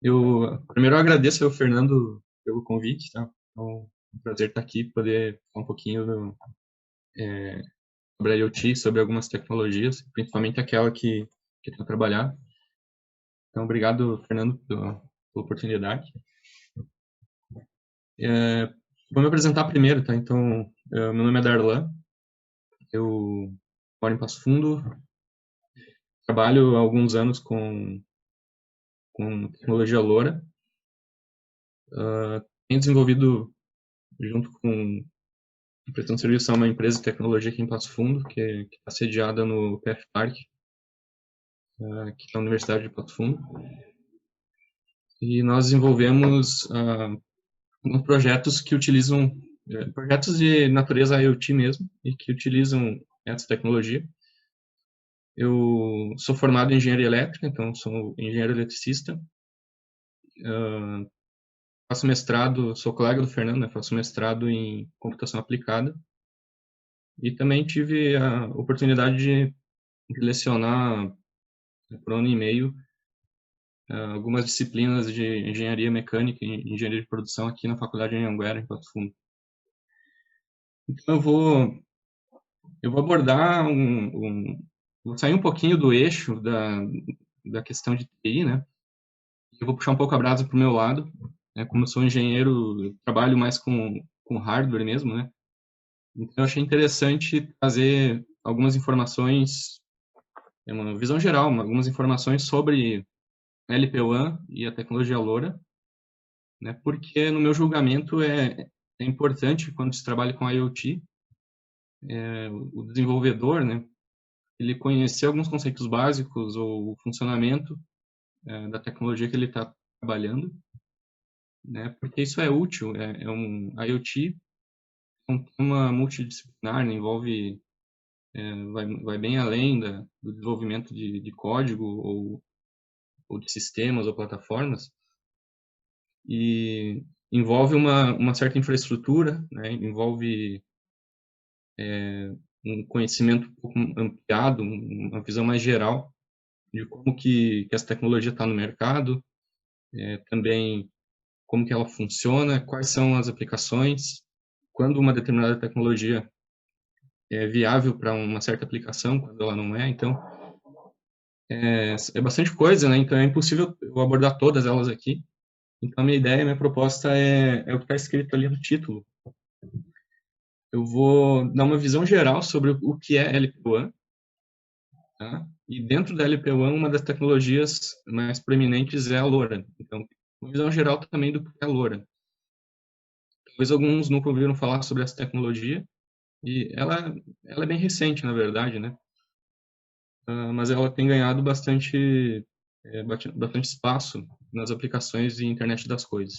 Primeiro eu agradeço ao Fernando pelo convite, tá? Então, é um prazer estar aqui, poder falar um pouquinho sobre a IoT, sobre algumas tecnologias, principalmente aquela que eu trabalhar. Então, obrigado, Fernando, pela oportunidade. Vou me apresentar primeiro, tá? Então, meu nome é Darlan, eu moro em Passo Fundo, trabalho há alguns anos com tecnologia LoRa. Tenho desenvolvido, junto com prestando serviço a uma empresa de tecnologia aqui em Passo Fundo, que está sediada no PF Park, aqui na Universidade de Passo Fundo. E nós desenvolvemos alguns projetos que utilizam, projetos de natureza IoT mesmo, e que utilizam essa tecnologia. Eu sou formado em engenharia elétrica, então sou engenheiro eletricista. Faço mestrado, sou colega do Fernando, né? Faço mestrado em computação aplicada. E também tive a oportunidade de lecionar por 1 ano e meio algumas disciplinas de engenharia mecânica e engenharia de produção aqui na Faculdade de Anhanguera, em Pato Fundo. Então eu vou abordar vou sair um pouquinho do eixo da questão de TI, né? Eu vou puxar um pouco a brasa para o meu lado, né? Como eu sou engenheiro, eu trabalho mais com hardware mesmo, né? Então eu achei interessante trazer algumas informações, uma visão geral, algumas informações sobre LPWAN e a tecnologia LoRa, né? Porque no meu julgamento é importante quando se trabalha com IoT, o desenvolvedor, né? Ele conhecer alguns conceitos básicos ou o funcionamento da tecnologia que ele está trabalhando, né? Porque isso é útil. É um IoT é um tema multidisciplinar, né? Envolve vai bem além do desenvolvimento de código ou de sistemas ou plataformas e envolve uma certa infraestrutura, né? Envolve um conhecimento um pouco ampliado, uma visão mais geral de como que essa tecnologia está no mercado, também como que ela funciona, quais são as aplicações, quando uma determinada tecnologia é viável para uma certa aplicação, quando ela não é. Então, é bastante coisa, né? Então, é impossível eu abordar todas elas aqui. Então, a minha ideia, minha proposta é o que está escrito ali no título. Eu vou dar uma visão geral sobre o que é LPWAN, tá? E dentro da LPWAN, uma das tecnologias mais proeminentes é a LoRa. Então, uma visão geral também do que é a LoRa. Talvez alguns nunca ouviram falar sobre essa tecnologia, e ela é bem recente, na verdade, né? Mas ela tem ganhado bastante espaço nas aplicações de internet das coisas.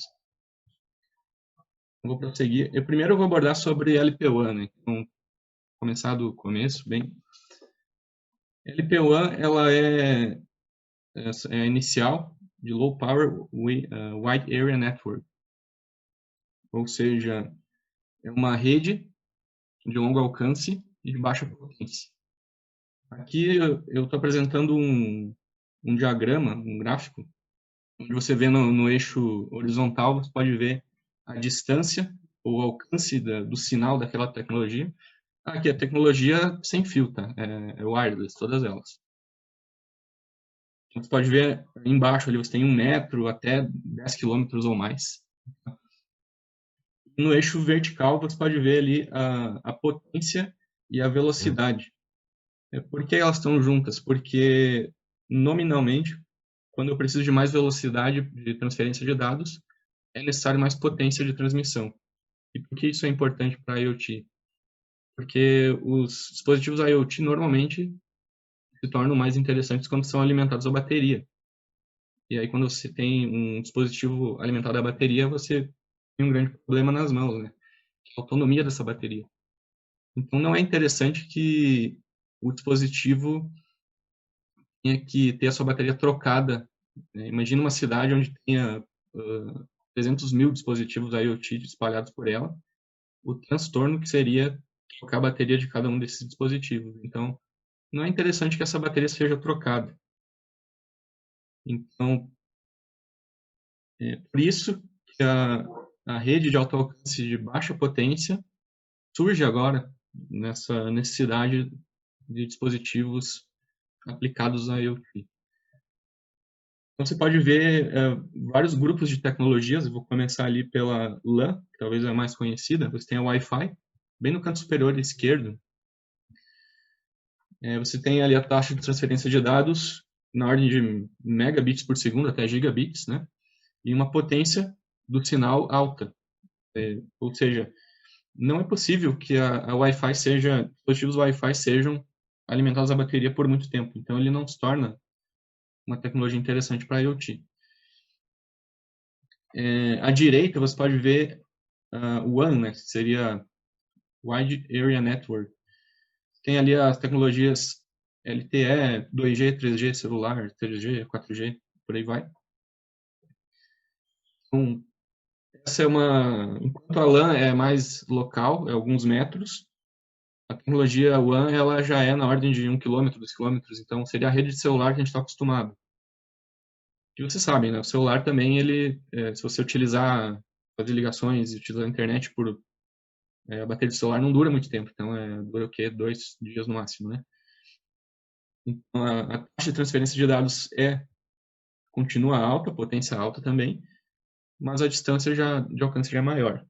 Eu vou prosseguir. Primeiro eu vou abordar sobre LPWAN, né? Então, começar do começo, bem. LPWAN, ela é a inicial de Low Power Wide Area Network, ou seja, é uma rede de longo alcance e de baixa potência. Aqui eu estou apresentando um diagrama, um gráfico, onde você vê no eixo horizontal, você pode ver a distância ou alcance do sinal daquela tecnologia. Aqui é tecnologia sem fio, tá? É wireless, todas elas. Você pode ver embaixo ali, você tem 1 metro até 10 quilômetros ou mais. No eixo vertical, você pode ver ali a potência e a velocidade. Por que elas estão juntas? Porque, nominalmente, quando eu preciso de mais velocidade de transferência de dados, é necessário mais potência de transmissão. E por que isso é importante para a IoT? Porque os dispositivos IoT normalmente se tornam mais interessantes quando são alimentados a bateria. E aí, quando você tem um dispositivo alimentado a bateria, você tem um grande problema nas mãos, né? A autonomia dessa bateria. Então, não é interessante que o dispositivo tenha que ter a sua bateria trocada, né? Imagina uma cidade onde tenha 300 mil dispositivos IoT espalhados por ela, o transtorno que seria trocar a bateria de cada um desses dispositivos. Então, não é interessante que essa bateria seja trocada. Então, Por isso que a rede de alto alcance de baixa potência surge agora nessa necessidade de dispositivos aplicados a IoT. Então, você pode ver vários grupos de tecnologias. Eu vou começar ali pela LAN, que talvez é a mais conhecida. Você tem a Wi-Fi, bem no canto superior esquerdo. Você tem ali a taxa de transferência de dados na ordem de megabits por segundo até gigabits, né? E uma potência do sinal alta. Ou seja, não é possível que a Wi-Fi dispositivos Wi-Fi sejam alimentados a bateria por muito tempo. Então, ele não se torna uma tecnologia interessante para IoT. À direita, você pode ver o WAN, né, que seria Wide Area Network. Tem ali as tecnologias LTE, 2G, 3G celular, 3G, 4G, por aí vai. Então, enquanto a LAN é mais local, é alguns metros, a tecnologia WAN ela já é na ordem de 1 km, 2 km, então seria a rede de celular que a gente está acostumado. E vocês sabem, né? O celular também, se você fazer ligações e utilizar a internet a bateria do celular não dura muito tempo, então dura o quê? 2 dias no máximo, né? Então, a taxa de transferência de dados continua alta, potência alta também, mas a distância de alcance já é maior.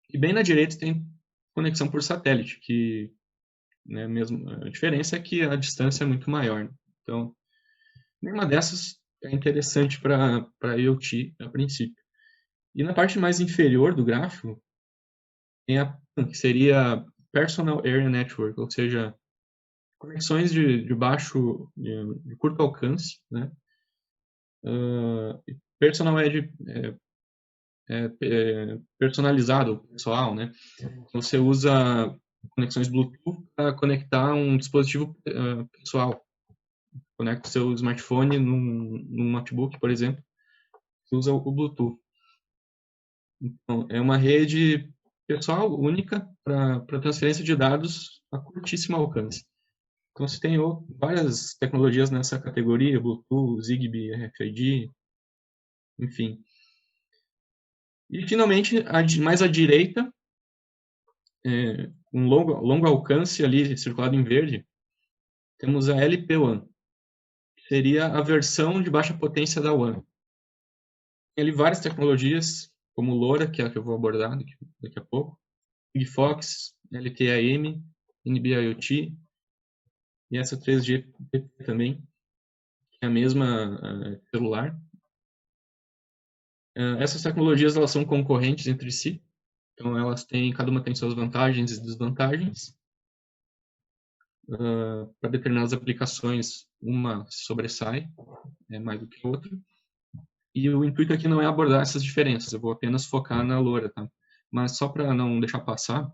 E bem na direita tem conexão por satélite, que né, mesmo, a diferença é que a distância é muito maior. Né? Então, nenhuma dessas é interessante para IoT a princípio. E na parte mais inferior do gráfico, tem a PAN, que seria Personal Area Network, ou seja, conexões de curto alcance, né? Personal personalizado, pessoal, né? Você usa conexões Bluetooth para conectar um dispositivo pessoal. Conecta o seu smartphone num notebook, por exemplo, você usa o Bluetooth. Então, é uma rede pessoal única para transferência de dados a curtíssimo alcance. Então, você tem várias tecnologias nessa categoria, Bluetooth, Zigbee, RFID, enfim. E, finalmente, mais à direita, um longo alcance ali, circulado em verde, temos a LPWAN, que seria a versão de baixa potência da WAN. Tem ali várias tecnologias, como LoRa, que é a que eu vou abordar daqui a pouco, Sigfox, LTE-AM, NB-IoT, e essa 3G também, que é a mesma celular. Essas tecnologias elas são concorrentes entre si, então cada uma tem suas vantagens e desvantagens. Para determinadas aplicações, uma sobressai mais do que a outra. E o intuito aqui não é abordar essas diferenças, eu vou apenas focar na LoRa, tá? Mas só para não deixar passar,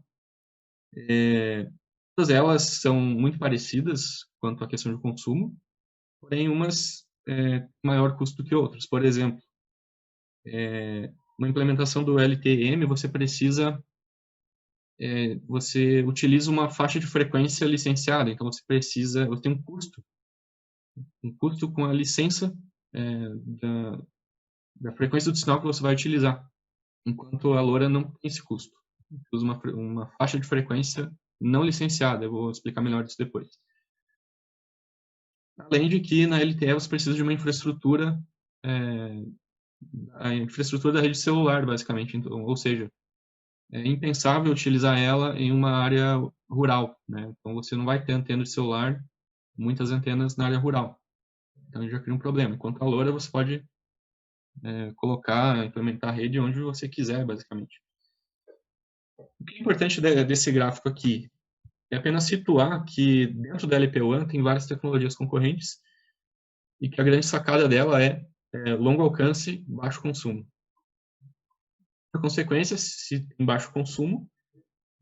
todas elas são muito parecidas quanto à questão de consumo, porém umas maior custo que outras. Por exemplo, uma implementação do LTE-M, você utiliza uma faixa de frequência licenciada, então você tem um custo com a licença da frequência do sinal que você vai utilizar, enquanto a LoRa não tem esse custo. Usa uma faixa de frequência não licenciada, eu vou explicar melhor isso depois. Além de que na LTE você precisa de uma infraestrutura, a infraestrutura da rede celular, basicamente, então, ou seja, é impensável utilizar ela em uma área rural, né? Então você não vai ter antena de celular, muitas antenas na área rural. Então já cria um problema. Enquanto a LoRa você pode implementar a rede onde você quiser, basicamente. O que é importante desse gráfico aqui é apenas situar que dentro da LPWAN tem várias tecnologias concorrentes e que a grande sacada dela é longo alcance, baixo consumo. Por consequência, se tem baixo consumo,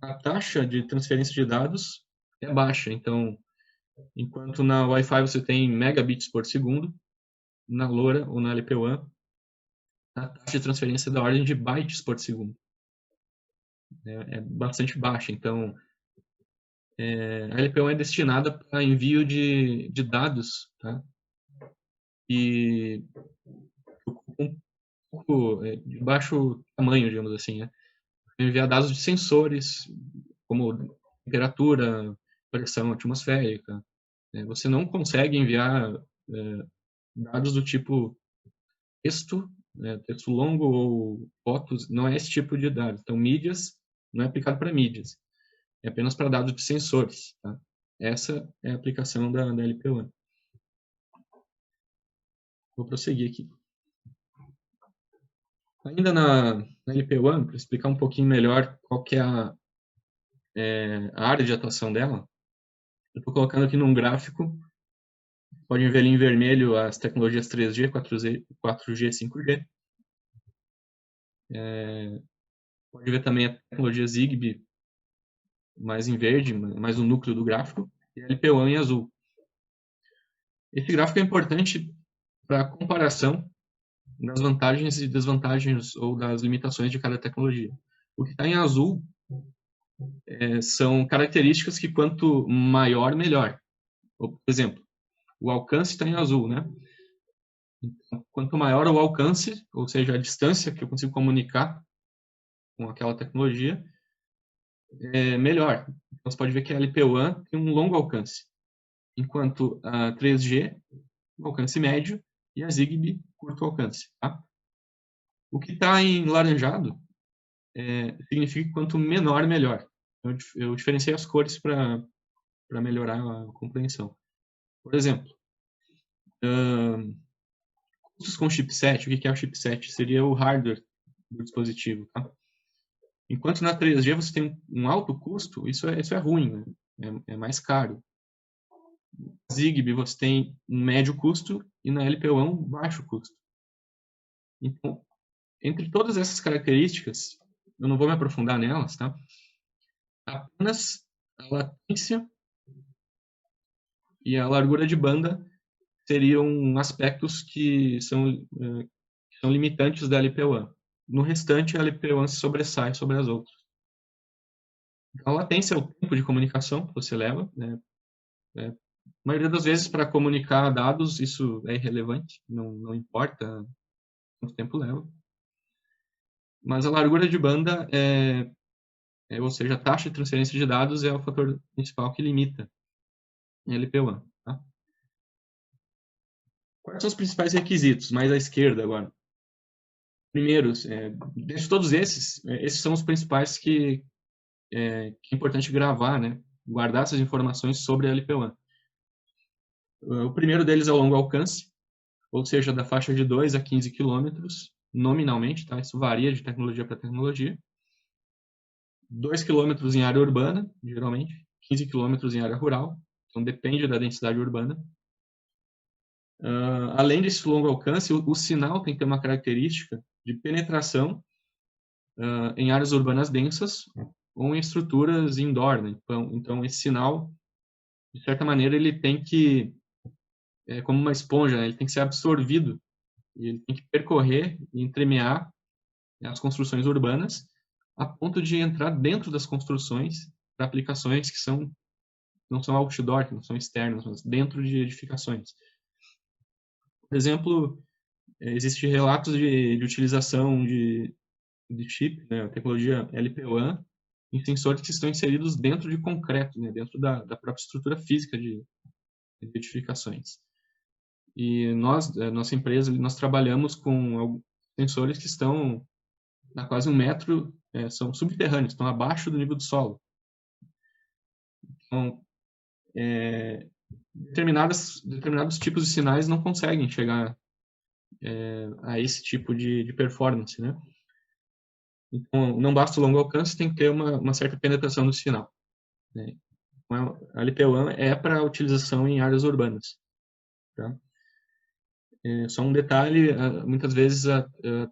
a taxa de transferência de dados é baixa. Então, enquanto na Wi-Fi você tem megabits por segundo, na LoRa ou na LPWAN, a taxa de transferência é da ordem de bytes por segundo. É bastante baixa. Então, a LPWAN é destinada para envio de dados, tá? E ocupam de baixo tamanho, digamos assim, né? Enviar dados de sensores, como temperatura, pressão atmosférica. Você não consegue enviar dados do tipo texto, texto longo ou fotos, não é esse tipo de dados. Então, mídias não é aplicado para mídias, é apenas para dados de sensores. Tá? Essa é a aplicação da LPWAN. Vou prosseguir aqui. Ainda na LPWAN, para explicar um pouquinho melhor qual que é a área de atuação dela, eu estou colocando aqui num gráfico, podem ver ali em vermelho as tecnologias 3G, 4G, 5G. Pode ver também a tecnologia Zigbee, mais em verde, mais no núcleo do gráfico, e a LPWAN em azul. Esse gráfico é importante para a comparação das vantagens e desvantagens ou das limitações de cada tecnologia. O que está em azul são características que quanto maior, melhor. Por exemplo, o alcance está em azul, né? Então, quanto maior o alcance, ou seja, a distância que eu consigo comunicar com aquela tecnologia, melhor. Então, você pode ver que a LPWAN tem um longo alcance, enquanto a 3G, um alcance médio, e a Zigbee, curto alcance. Tá? O que está em laranjado significa que quanto menor, melhor. Eu diferenciei as cores para melhorar a compreensão. Por exemplo, custos com chipset. O que é o chipset? Seria o hardware do dispositivo. Tá? Enquanto na 3G você tem um alto custo, isso é ruim, né? É mais caro. Na Zigbee você tem um médio custo e na LPWAN um baixo custo. Então, entre todas essas características, eu não vou me aprofundar nelas, tá? Apenas a latência e a largura de banda seriam aspectos que são limitantes da LPWAN. No restante, a LPWAN se sobressai sobre as outras. A latência é o tempo de comunicação que você leva. Né? A maioria das vezes, para comunicar dados, isso é irrelevante, não importa quanto tempo leva. Mas a largura de banda, ou seja, a taxa de transferência de dados é o fator principal que limita a LPWAN. Tá? Quais são os principais requisitos? Mais à esquerda agora. Primeiro, de todos esses são os principais que é importante gravar, né? Guardar essas informações sobre a LPWAN. O primeiro deles é o longo alcance, ou seja, da faixa de 2 a 15 quilômetros, nominalmente, tá? Isso varia de tecnologia para tecnologia. 2 quilômetros em área urbana, geralmente, 15 quilômetros em área rural, então depende da densidade urbana. Além desse longo alcance, o sinal tem que ter uma característica de penetração em áreas urbanas densas ou em estruturas indoor. Né? Então, esse sinal, de certa maneira, ele tem que, como uma esponja, né? Ele tem que ser absorvido, e ele tem que percorrer e entremear as construções urbanas a ponto de entrar dentro das construções para aplicações que não são outdoor, que não são externas, mas dentro de edificações. Por exemplo, existem relatos de utilização de chip, né, a tecnologia LPWAN, em sensores que estão inseridos dentro de concreto, né, dentro da própria estrutura física de edificações. E nossa empresa, nós trabalhamos com sensores que estão a quase 1 metro, são subterrâneos, estão abaixo do nível do solo. Então, determinados tipos de sinais não conseguem chegar a esse tipo de performance, né? Então, não basta o longo alcance, tem que ter uma certa penetração do sinal. Né? Então, a LPWAN é para utilização em áreas urbanas. Tá? Só um detalhe, muitas vezes a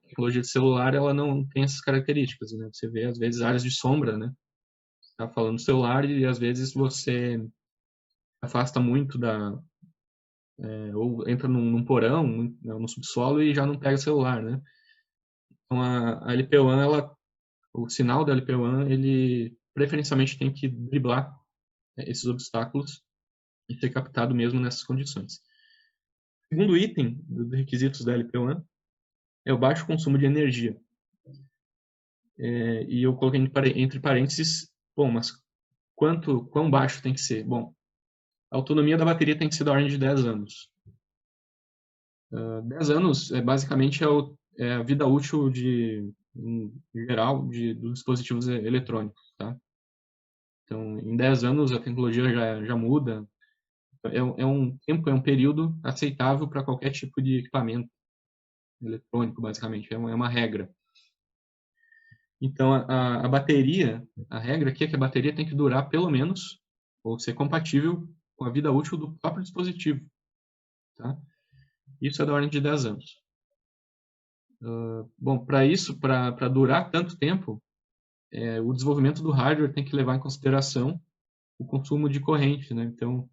tecnologia de celular ela não tem essas características. Né? Você vê, às vezes, áreas de sombra, né? Você está falando do celular e, às vezes, você afasta muito ou entra num porão, no subsolo e já não pega o celular, né? Então, a LPWAN, o sinal da LPWAN, ele preferencialmente tem que driblar esses obstáculos e ser captado mesmo nessas condições. O segundo item dos requisitos da LPWAN é o baixo consumo de energia. E eu coloquei entre parênteses, bom, mas quão baixo tem que ser? Bom, a autonomia da bateria tem que ser da ordem de 10 anos. 10 anos, basicamente, é a vida útil em geral dos dispositivos eletrônicos, tá? Então, em 10 anos, a tecnologia já muda. É um tempo, é um período aceitável para qualquer tipo de equipamento eletrônico, basicamente. É uma regra. Então, a bateria, a regra aqui é que a bateria tem que durar pelo menos, ou ser compatível com a vida útil do próprio dispositivo, tá? Isso é da ordem de 10 anos. Bom, para isso, para durar tanto tempo, o desenvolvimento do hardware tem que levar em consideração o consumo de corrente, né? Então,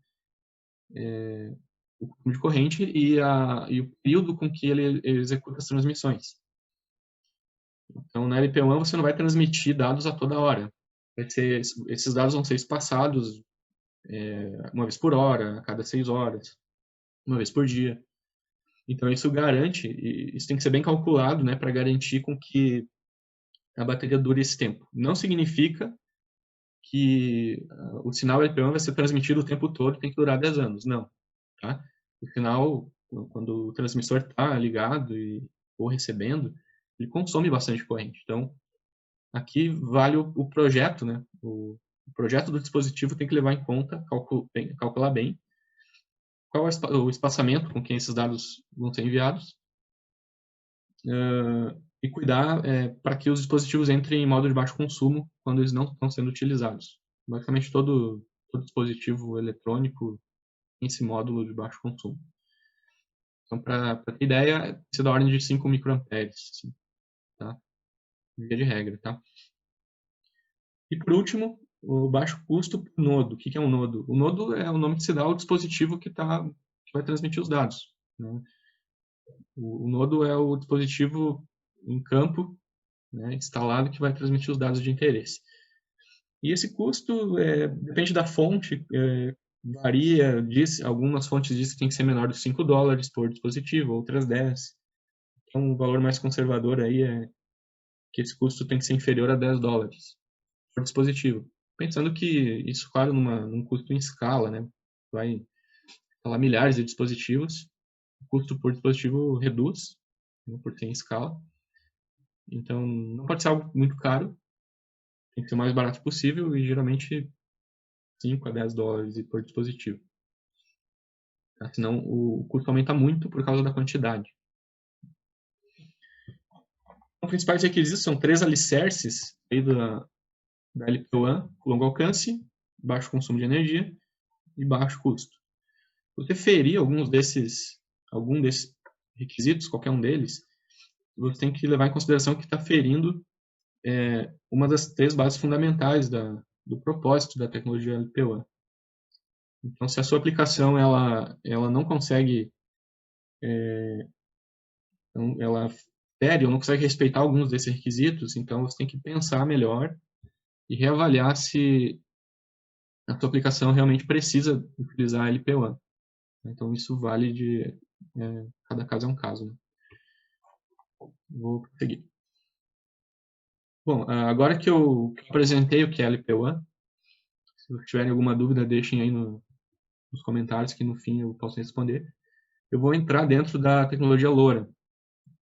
o consumo de corrente e o período com que ele executa as transmissões. Então, na LP1 você não vai transmitir dados a toda hora. Esses dados vão ser espaçados uma vez por hora, a cada 6 horas, uma vez por dia. Então, isso garante, e isso tem que ser bem calculado, né, para garantir com que a bateria dure esse tempo. Não significa que o sinal LP1 vai ser transmitido o tempo todo, tem que durar 10 anos. Não. Tá? O sinal, quando o transmissor está ligado ou recebendo, ele consome bastante corrente. Então, aqui vale o projeto, né? O projeto do dispositivo tem que levar em conta, calcular bem qual é o espaçamento com que esses dados vão ser enviados e cuidar para que os dispositivos entrem em modo de baixo consumo quando eles não estão sendo utilizados. Basicamente, todo dispositivo eletrônico tem esse módulo de baixo consumo. Então, para ter ideia, isso é da ordem de 5 microamperes, assim, tá? Via de regra, tá? E por último, o baixo custo por nodo. O que é um nodo? O nodo é o nome que se dá ao dispositivo que vai transmitir os dados, né? O nodo é o dispositivo em campo, né, instalado, que vai transmitir os dados de interesse. E esse custo depende da fonte, varia, algumas fontes dizem que tem que ser menor de $5 por dispositivo, outras 10. Então, um valor mais conservador aí é que esse custo tem que ser inferior a $10 por dispositivo. Pensando que isso, claro, num custo em escala, né? Vai falar milhares de dispositivos, o custo por dispositivo reduz, né, por ter em escala. Então, não pode ser algo muito caro, tem que ser o mais barato possível e geralmente $5 a $10 por dispositivo. Tá? Senão o custo aumenta muito por causa da quantidade. Os principais requisitos são 3 alicerces aí da LPWAN: longo alcance, baixo consumo de energia e baixo custo. Se você ferir algum desses requisitos, qualquer um deles, você tem que levar em consideração que está ferindo uma das 3 bases fundamentais do propósito da tecnologia LPWAN. Então, se a sua aplicação ela não consegue, ela fere ou não consegue respeitar alguns desses requisitos, então você tem que pensar melhor e reavaliar se a sua aplicação realmente precisa utilizar a LPWAN. Então, isso vale cada caso é um caso, né? Vou prosseguir. Bom, agora que eu apresentei o que é LPWAN, se tiverem alguma dúvida, deixem aí nos comentários que no fim eu posso responder. Eu vou entrar dentro da tecnologia LoRa.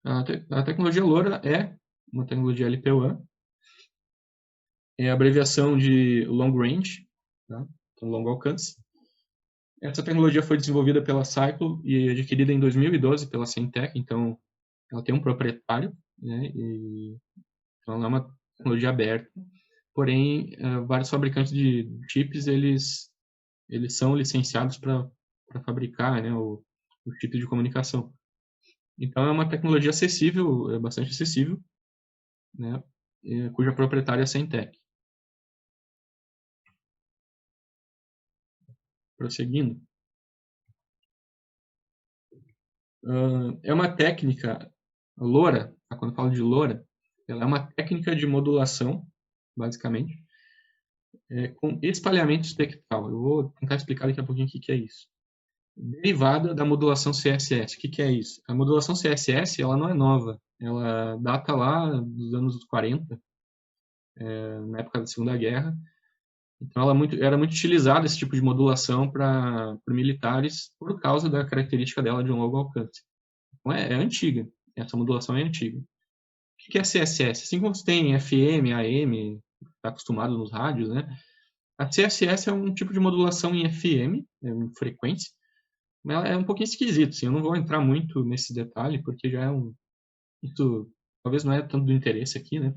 A tecnologia LoRa é uma tecnologia LPWAN, é a abreviação de Long Range, tá? Então, longo alcance. Essa tecnologia foi desenvolvida pela Cyclo e adquirida em 2012 pela Semtech, então ela tem um proprietário, né? Então ela é uma tecnologia aberta. Porém, vários fabricantes de chips eles são licenciados para fabricar, né, o chip de comunicação. Então é uma tecnologia acessível, bastante acessível, né, cuja proprietária é a Semtech. Prosseguindo. É uma técnica, a LoRa, quando eu falo de LoRa, ela é uma técnica de modulação, basicamente, com espalhamento espectral. Eu vou tentar explicar daqui a pouquinho o que é isso. derivada da modulação CSS. O que é isso? A modulação CSS ela não é nova, ela data lá dos anos 40, na época da Segunda Guerra. Então, era muito utilizada esse tipo de modulação para militares por causa da característica dela de um longo alcance. Então, é antiga. Essa modulação é antiga. O que é CSS? Assim como você tem FM, AM, está acostumado nos rádios, né? A CSS é um tipo de modulação em FM, em frequência, mas ela é um pouquinho esquisito. Assim, eu não vou entrar muito nesse detalhe, porque já isso talvez não é tanto do interesse aqui, né?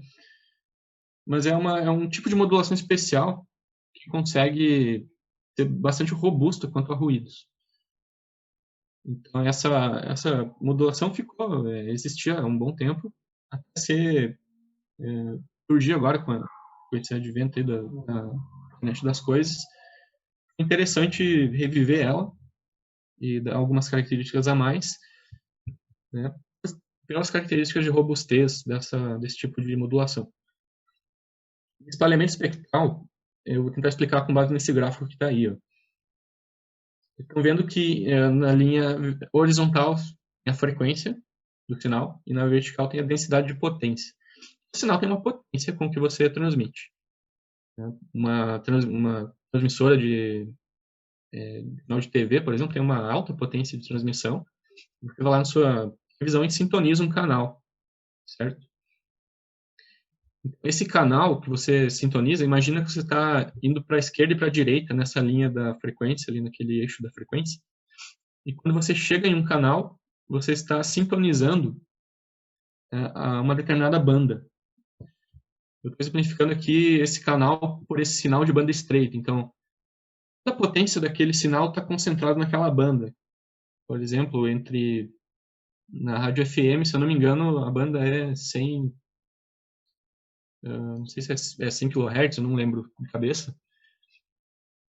Mas é um tipo de modulação especial que consegue ser bastante robusta quanto a ruídos. Então, essa modulação existia há um bom tempo, até surgir agora com esse advento aí da internet das coisas. É interessante reviver ela e dar algumas características a mais, né, pelas características de robustez desse tipo de modulação. Espalhamento espectral, eu vou tentar explicar com base nesse gráfico que está aí. Ó. Estão vendo que na linha horizontal tem a frequência do sinal e na vertical tem a densidade de potência. O sinal tem uma potência com que você transmite. Né? Uma transmissora de sinal de TV, por exemplo, tem uma alta potência de transmissão. Você vai lá na sua televisão e sintoniza um canal, certo? Esse canal que você sintoniza, imagina que você está indo para a esquerda e para a direita nessa linha da frequência, ali naquele eixo da frequência. E quando você chega em um canal, você está sintonizando a uma determinada banda. Eu estou exemplificando aqui esse canal por esse sinal de banda estreita. Então, a potência daquele sinal está concentrada naquela banda. Por exemplo, na rádio FM, se eu não me engano, a banda é 100, não sei se é 100 kHz, eu não lembro de cabeça.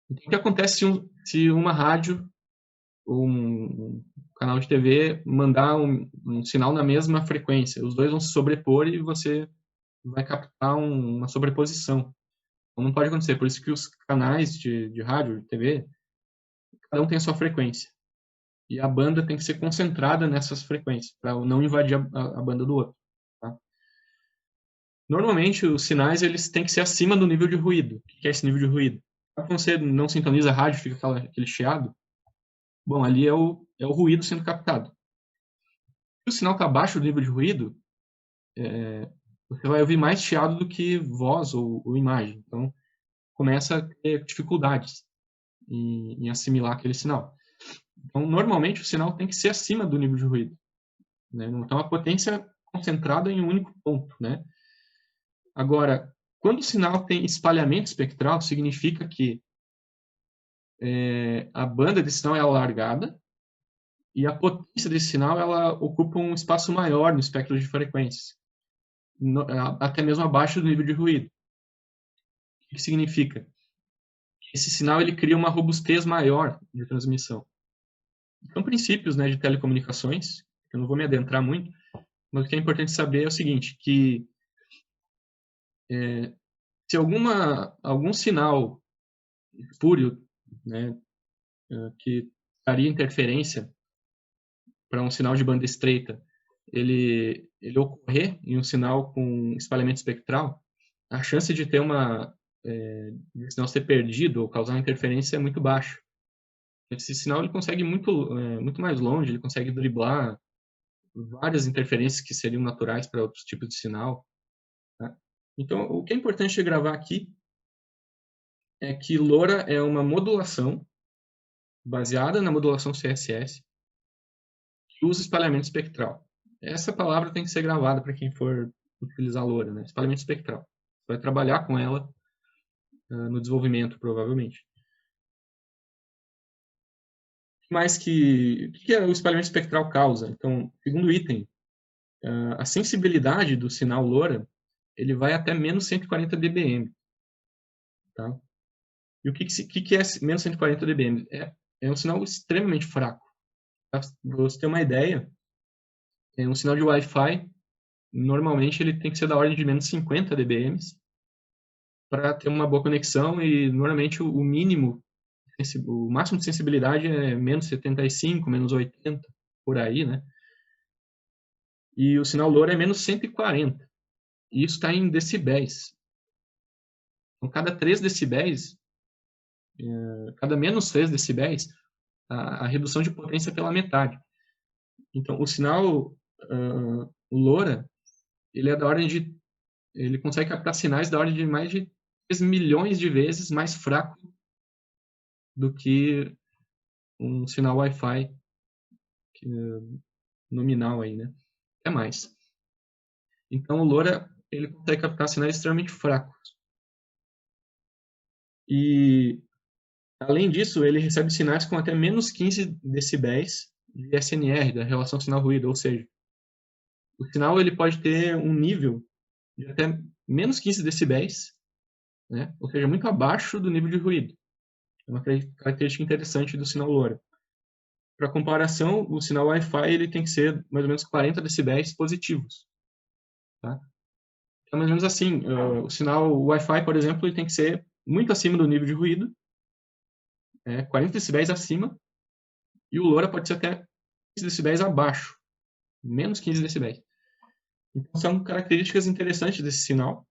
Então, o que acontece se uma rádio ou um canal de TV mandar um sinal na mesma frequência? Os dois vão se sobrepor e você vai captar uma sobreposição. Então, não pode acontecer. Por isso que os canais de rádio, de TV, cada um tem a sua frequência. E a banda tem que ser concentrada nessas frequências, para não invadir a banda do outro. Tá? Normalmente, os sinais eles têm que ser acima do nível de ruído. O que é esse nível de ruído? Quando você não sintoniza a rádio, fica aquele chiado. Bom, ali é o ruído sendo captado. Se o sinal está abaixo do nível de ruído, você vai ouvir mais chiado do que voz ou imagem. Então, começa a ter dificuldades em assimilar aquele sinal. Então, normalmente, o sinal tem que ser acima do nível de ruído. Né? Então, a potência concentrada em um único ponto. Né? Agora, quando o sinal tem espalhamento espectral, significa que a banda desse sinal é alargada e a potência desse sinal ela ocupa um espaço maior no espectro de frequências, até mesmo abaixo do nível de ruído. O que significa? Esse sinal ele cria uma robustez maior de transmissão. São princípios, né, de telecomunicações, eu não vou me adentrar muito, mas o que é importante saber é o seguinte, que se algum sinal espúrio, né, que daria interferência para um sinal de banda estreita, ele ocorrer em um sinal com espalhamento espectral, a chance de ter de sinal ser perdido ou causar interferência é muito baixa. Esse sinal ele consegue muito mais longe, ele consegue driblar várias interferências que seriam naturais para outros tipos de sinal. Tá? Então, o que é importante gravar aqui é que LoRa é uma modulação baseada na modulação CSS que usa espalhamento espectral. Essa palavra tem que ser gravada para quem for utilizar LoRa, né? Espalhamento espectral. Você vai trabalhar com ela no desenvolvimento, provavelmente. O que o espalhamento espectral causa? Então, segundo item, a sensibilidade do sinal LoRa ele vai até menos 140 dBm. Tá? E o que é menos 140 dBm? É um sinal extremamente fraco. Para você ter uma ideia, um sinal de Wi-Fi, normalmente ele tem que ser da ordem de menos 50 dBm para ter uma boa conexão e normalmente o mínimo o máximo de sensibilidade é menos 75, menos 80, por aí, né? E o sinal LoRa é menos 140. E isso está em decibéis. Então, cada 3 decibéis, cada menos 3 decibéis, a redução de potência é pela metade. Então, o sinal o LoRa, ele é da ordem de... Ele consegue captar sinais da ordem de mais de 3 milhões de vezes mais fraco do que um sinal Wi-Fi nominal aí, né? É mais. Então, o LoRa, ele consegue captar sinais extremamente fracos. E, além disso, ele recebe sinais com até menos 15 decibéis de SNR, da relação sinal-ruído, ou seja, o sinal ele pode ter um nível de até menos 15 decibéis, né? Ou seja, muito abaixo do nível de ruído. É uma característica interessante do sinal LoRa. Para comparação, o sinal Wi-Fi ele tem que ser mais ou menos 40 decibéis positivos. Tá? Então, mais ou menos assim, o sinal Wi-Fi, por exemplo, ele tem que ser muito acima do nível de ruído, 40 decibéis acima, e o LoRa pode ser até 15 decibéis abaixo, menos 15 decibéis. Então, são características interessantes desse sinal,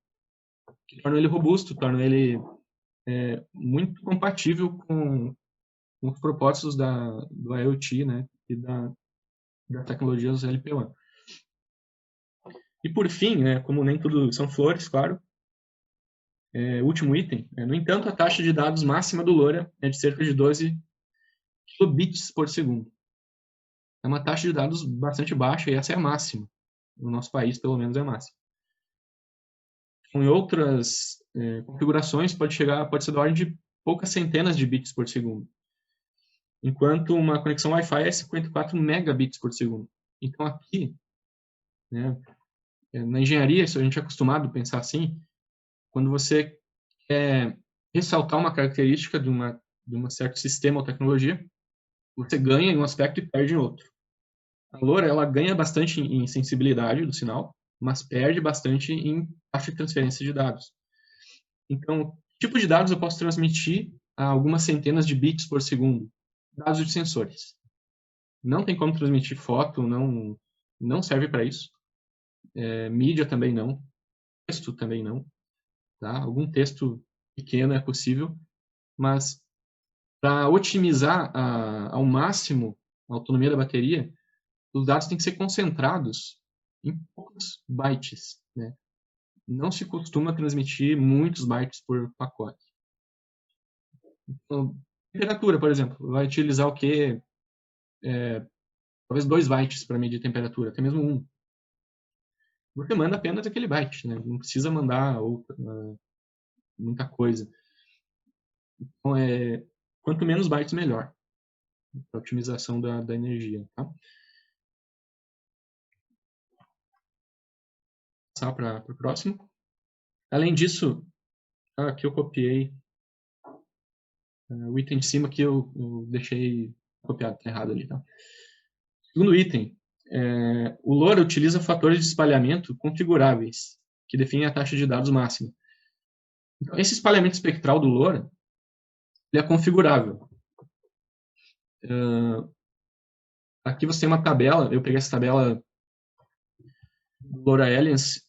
que tornam ele robusto, tornam ele muito compatível com os propósitos do IoT, né, e da tecnologia dos LPWAN. E por fim, né, como nem tudo são flores, claro, último item, no entanto, a taxa de dados máxima do LoRa é de cerca de 12 kilobits por segundo. É uma taxa de dados bastante baixa e essa é a máxima. No nosso país, pelo menos, é a máxima. Em outras configurações, pode ser da ordem de poucas centenas de bits por segundo. Enquanto uma conexão Wi-Fi é 54 megabits por segundo. Então, aqui, né, na engenharia, isso a gente é acostumado a pensar assim, quando você quer ressaltar uma característica de um certo sistema ou tecnologia, você ganha em um aspecto e perde em outro. A LoRa, ela ganha bastante em sensibilidade do sinal, mas perde bastante em taxa de transferência de dados. Então, que tipo de dados eu posso transmitir a algumas centenas de bits por segundo? Dados de sensores. Não tem como transmitir foto, não serve para isso. Mídia também não. Texto também não. Tá? Algum texto pequeno é possível, mas para otimizar ao máximo a autonomia da bateria, os dados têm que ser concentrados em poucos bytes, né? Não se costuma transmitir muitos bytes por pacote. Então, temperatura, por exemplo, vai utilizar o quê? Talvez 2 bytes para medir temperatura, até mesmo 1. Você manda apenas aquele byte, né? Não precisa mandar muita coisa. Então, quanto menos bytes, melhor. Para otimização da energia. Tá? Passar para o próximo. Além disso, aqui eu copiei o item de cima que eu deixei copiado, tá errado ali. Tá? Segundo item, o LoRa utiliza fatores de espalhamento configuráveis, que definem a taxa de dados máxima. Então, esse espalhamento espectral do LoRa ele é configurável. Aqui você tem uma tabela, eu peguei essa tabela do LoRa Alliance,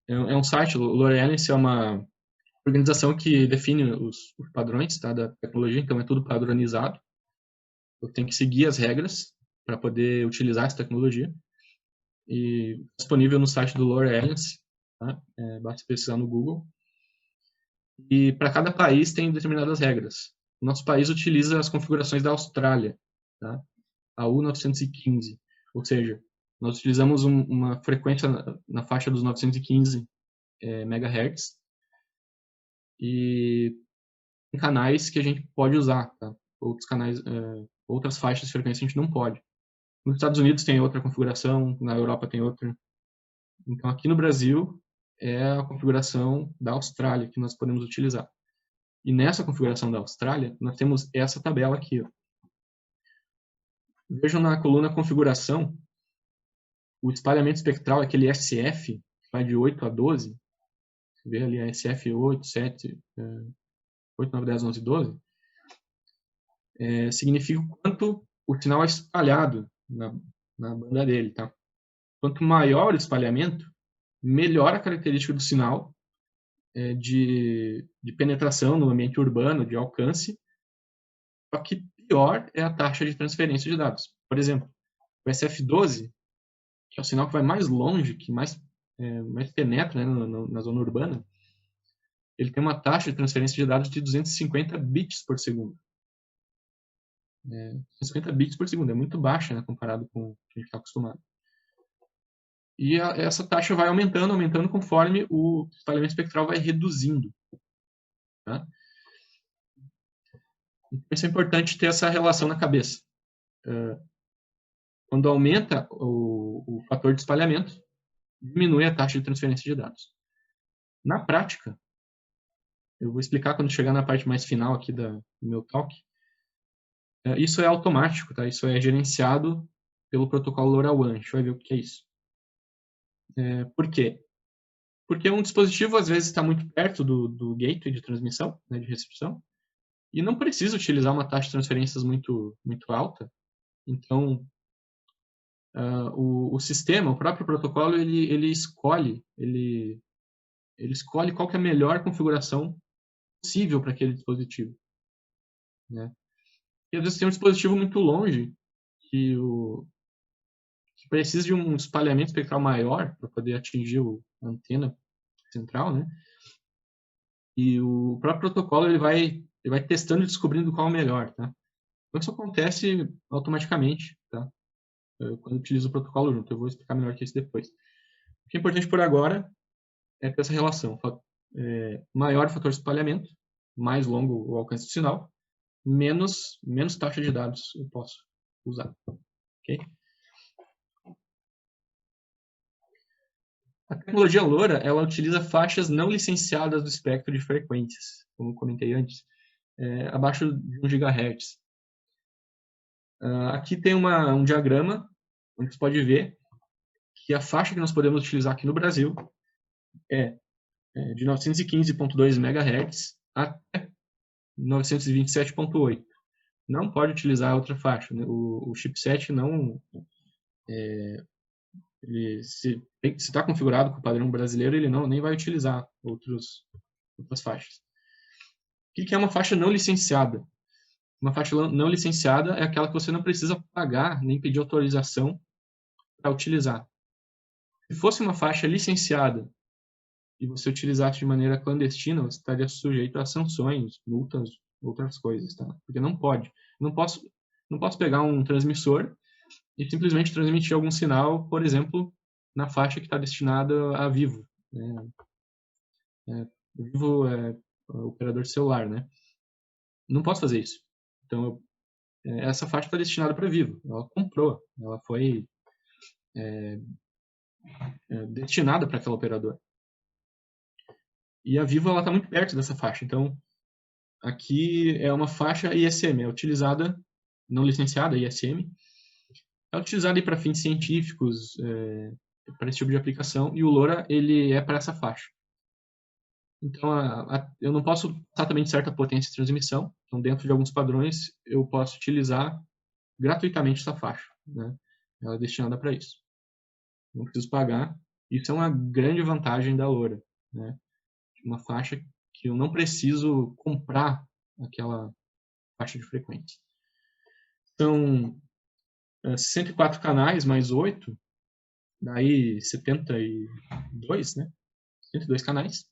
é um site, o LoRa Alliance é uma organização que define os padrões, tá, da tecnologia, então é tudo padronizado. Eu tenho que seguir as regras para poder utilizar essa tecnologia. E disponível no site do LoRa Alliance, tá? Basta pesquisar no Google. E para cada país tem determinadas regras. O nosso país utiliza as configurações da Austrália, tá? A U915, ou seja, nós utilizamos uma frequência na faixa dos 915 MHz e tem canais que a gente pode usar, tá? Outros canais, outras faixas de frequência a gente não pode. Nos Estados Unidos tem outra configuração, na Europa tem outra. Então aqui no Brasil é a configuração da Austrália que nós podemos utilizar. E nessa configuração da Austrália, nós temos essa tabela aqui. Ó. Vejam na coluna configuração, o espalhamento espectral, aquele SF, que vai de 8 a 12, você vê ali a SF 8, 7, 8, 9, 10, 11, 12, significa o quanto o sinal é espalhado na banda dele, tá? Quanto maior o espalhamento, melhor a característica do sinal de penetração no ambiente urbano, de alcance, só que pior é a taxa de transferência de dados. Por exemplo, o SF12, que é o sinal que vai mais longe, que mais penetra, né, na zona urbana, ele tem uma taxa de transferência de dados de 250 bits por segundo. 250 bits por segundo, é muito baixa, né, comparado com o que a gente está acostumado. E essa taxa vai aumentando conforme o espalhamento espectral vai reduzindo. Tá? Então, isso é importante ter essa relação na cabeça. Quando aumenta o fator de espalhamento, diminui a taxa de transferência de dados. Na prática, eu vou explicar quando chegar na parte mais final aqui do meu talk, isso é automático, tá? Isso é gerenciado pelo protocolo LoRaWAN. A gente vai ver o que é isso. Por quê? Porque um dispositivo, às vezes, está muito perto do gateway de transmissão, né, de recepção, e não precisa utilizar uma taxa de transferências muito, muito alta. Então, o sistema, o próprio protocolo, ele escolhe qual que é a melhor configuração possível para aquele dispositivo. Né? E às vezes tem um dispositivo muito longe que precisa de um espalhamento espectral maior para poder atingir a antena central, né? E o próprio protocolo ele vai testando e descobrindo qual é o melhor, tá? Então isso acontece automaticamente, tá? Quando utiliza o protocolo junto. Eu vou explicar melhor que isso depois. O que é importante por agora é ter essa relação. Maior o fator de espalhamento, mais longo o alcance do sinal, menos taxa de dados eu posso usar. Okay? A tecnologia LoRa, ela utiliza faixas não licenciadas do espectro de frequências, como comentei antes, abaixo de 1 GHz. Aqui tem um diagrama, onde você pode ver que a faixa que nós podemos utilizar aqui no Brasil é de 915.2 MHz até 927.8. Não pode utilizar outra faixa. Né? O chipset não... se está configurado com o padrão brasileiro, ele nem vai utilizar outras faixas. O que é uma faixa não licenciada? Uma faixa não licenciada é aquela que você não precisa pagar nem pedir autorização para utilizar. Se fosse uma faixa licenciada e você utilizasse de maneira clandestina, você estaria sujeito a sanções, multas, outras coisas, tá? Porque não pode. Não posso pegar um transmissor e simplesmente transmitir algum sinal, por exemplo, na faixa que está destinada a Vivo. Vivo é operador celular, né? Não posso fazer isso. Então, essa faixa está destinada para Vivo. Ela comprou, ela foi destinada para aquela operadora. E a Vivo está muito perto dessa faixa. Então, aqui é uma faixa ISM, é utilizada, não licenciada, ISM, é utilizada para fins científicos, para esse tipo de aplicação, e o LoRa ele é para essa faixa. Então, eu não posso exatamente certa potência de transmissão, então dentro de alguns padrões eu posso utilizar gratuitamente essa faixa, né? Ela é destinada para isso. Não preciso pagar. Isso é uma grande vantagem da LoRa, né? Uma faixa que eu não preciso comprar aquela faixa de frequência. São 64 canais mais 8, daí 72, né? 102 canais.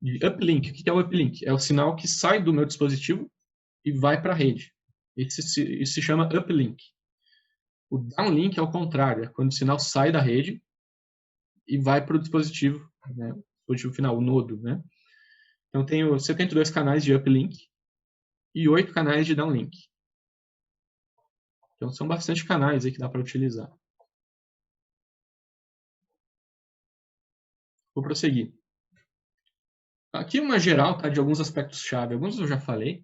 De uplink. O que é o uplink? É o sinal que sai do meu dispositivo e vai para a rede. Isso se chama uplink. O downlink é o contrário, é quando o sinal sai da rede e vai para o dispositivo, né? O dispositivo final, o nodo, né? Então, tenho 72 canais de uplink e 8 canais de downlink. Então, são bastante canais aí que dá para utilizar. Vou prosseguir. Aqui uma geral, tá, de alguns aspectos-chave. Alguns eu já falei.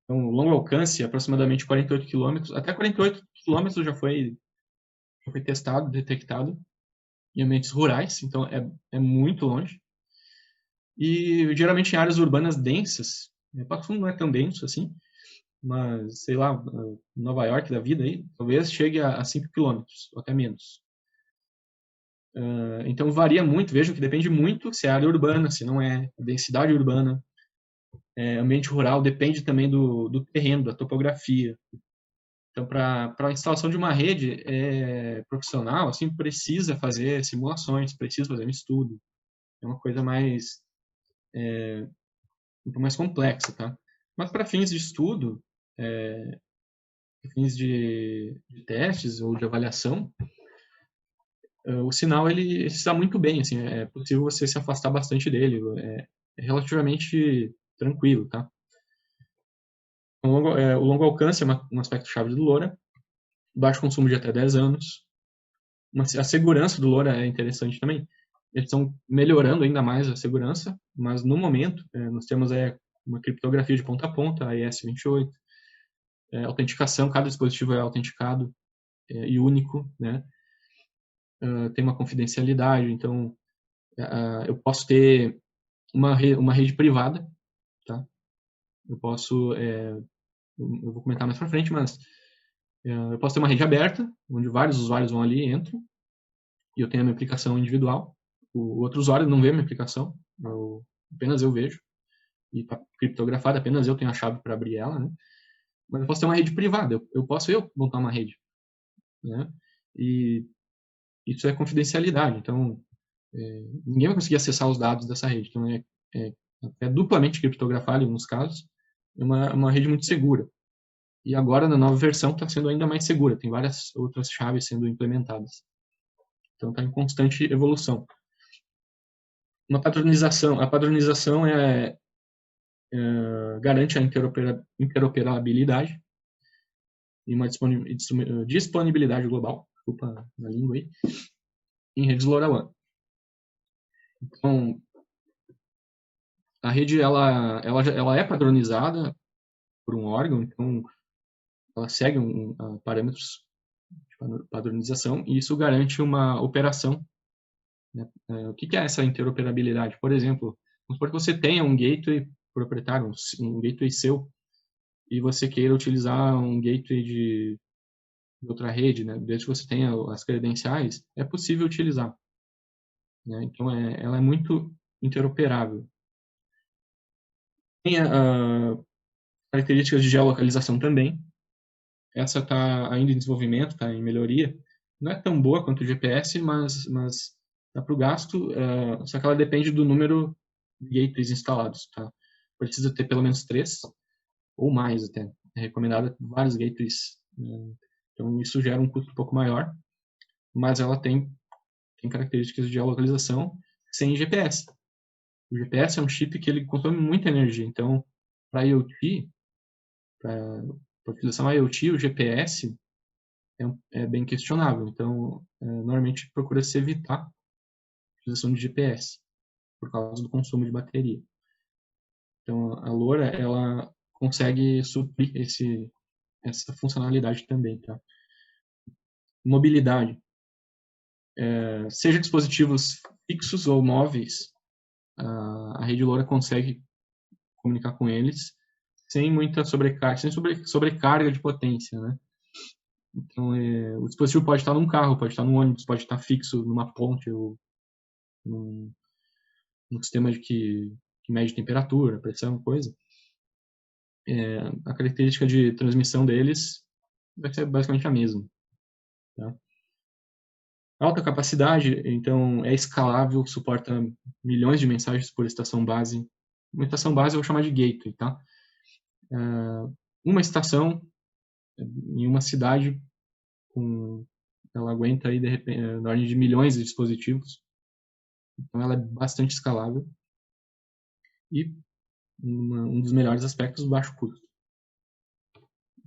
Então, longo alcance, aproximadamente 48 km. Até 48 km já foi testado, detectado em ambientes rurais. Então, é muito longe. E, geralmente, em áreas urbanas densas. Passo Fundo não é tão denso assim. sei lá, Nova York da vida aí, talvez chegue a 5 quilômetros, ou até menos. Então varia muito, vejo que depende muito se é área urbana, se não é, densidade urbana, ambiente rural, depende também do terreno, da topografia. Então, para a instalação de uma rede profissional, assim, precisa fazer simulações, precisa fazer um estudo. É uma coisa um pouco mais complexa, tá? Mas para fins de estudo, fins de testes ou de avaliação, o sinal ele está muito bem, assim, é possível você se afastar bastante dele, é relativamente tranquilo, tá? O longo alcance é um aspecto chave do LoRa, baixo consumo de até 10 anos, a segurança do LoRa é interessante também. Eles estão melhorando ainda mais a segurança, mas no momento nós temos uma criptografia de ponta a ponta, a ES28, autenticação, cada dispositivo é autenticado e único, né? Tem uma confidencialidade, então eu posso ter uma rede privada, tá? Eu posso, eu vou comentar mais para frente, mas eu posso ter uma rede aberta, onde vários usuários vão ali, entram, e eu tenho a minha aplicação individual. O outro usuário não vê a minha aplicação, apenas eu vejo, e está criptografada, apenas eu tenho a chave para abrir ela, né? Mas eu posso ter uma rede privada, eu posso montar uma rede, né? E isso é confidencialidade, então ninguém vai conseguir acessar os dados dessa rede, então é duplamente criptografado em alguns casos, é uma rede muito segura. E agora, na nova versão, está sendo ainda mais segura, tem várias outras chaves sendo implementadas. Então está em constante evolução. A padronização garante a interoperabilidade e uma disponibilidade global, desculpa na língua aí, em redes LoRaWAN. Então, a rede ela é padronizada por um órgão, então ela segue parâmetros de padronização e isso garante uma operação. Né? O que é essa interoperabilidade? Por exemplo, vamos supor que você tenha um gateway proprietário, um gateway seu, e você queira utilizar um gateway de outra rede, né? Desde que você tenha as credenciais, é possível utilizar. Né? Então, ela é muito interoperável. Tem características de geolocalização também. Essa está ainda em desenvolvimento, está em melhoria. Não é tão boa quanto o GPS, mas dá para o gasto, só que ela depende do número de gateways instalados. Tá? Precisa ter pelo menos 3, ou mais até. É recomendado vários gateways. Então, isso gera um custo um pouco maior, mas ela tem características de geolocalização sem GPS. O GPS é um chip que ele consome muita energia, então, para IoT, para utilização IoT, o GPS é bem questionável. Então, normalmente procura-se evitar a utilização de GPS, por causa do consumo de bateria. Então, a LoRa, ela consegue suprir essa funcionalidade também, tá? Mobilidade. Seja dispositivos fixos ou móveis, a rede LoRa consegue comunicar com eles sem muita sobrecarga, sem sobrecarga de potência, né? Então, o dispositivo pode estar num carro, pode estar num ônibus, pode estar fixo numa ponte ou num sistema que mede temperatura, pressão, coisa. A característica de transmissão deles vai ser basicamente a mesma. Tá? Alta capacidade, então, é escalável, suporta milhões de mensagens por estação base. Uma estação base eu vou chamar de gateway, tá? Uma estação em uma cidade ela aguenta aí de repente na ordem de milhões de dispositivos. Então ela é bastante escalável e um dos melhores aspectos, baixo custo.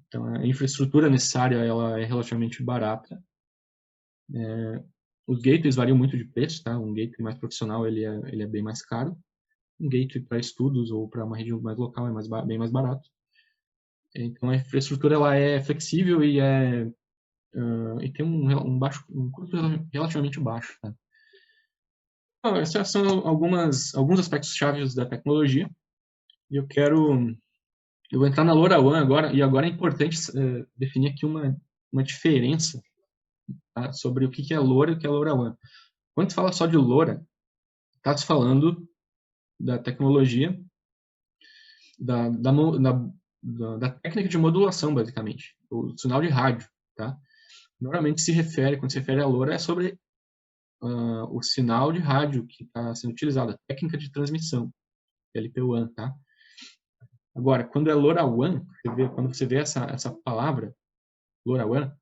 Então a infraestrutura necessária ela é relativamente barata. Os gateways variam muito de preço, tá? Um gateway mais profissional ele é bem mais caro. Um gateway para estudos ou para uma região mais local é bem mais barato. Então a infraestrutura ela é flexível e tem um custo relativamente baixo. Tá? Bom, esses são alguns aspectos chaves da tecnologia e eu quero Eu vou entrar na LoRaWAN agora, e agora é importante definir aqui uma diferença, tá, sobre o que é LoRa e o que é LoRaWAN. Quando se fala só de LoRa, está se falando da tecnologia, da técnica de modulação, basicamente, o sinal de rádio. Tá? Normalmente quando se refere a LoRa, é sobre o sinal de rádio que está sendo utilizado, a técnica de transmissão, LPWAN. Tá? Agora, quando é LoRaWAN, quando você vê essa palavra, LoRaWAN,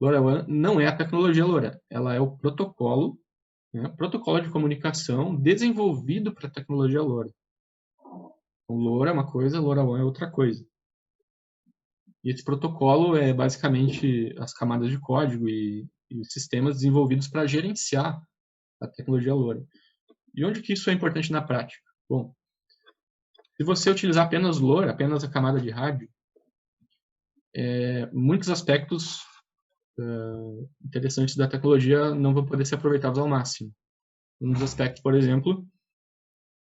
LoRaWAN não é a tecnologia LoRa, ela é o protocolo, né, protocolo de comunicação desenvolvido para a tecnologia LoRa. O LoRa é uma coisa, LoRaWAN é outra coisa. E esse protocolo é basicamente as camadas de código e os sistemas desenvolvidos para gerenciar a tecnologia LoRa. E onde que isso é importante na prática? Bom, se você utilizar apenas LoRa, apenas a camada de rádio, muitos aspectos interessantes da tecnologia não vão poder ser aproveitados ao máximo. Um dos aspectos, por exemplo,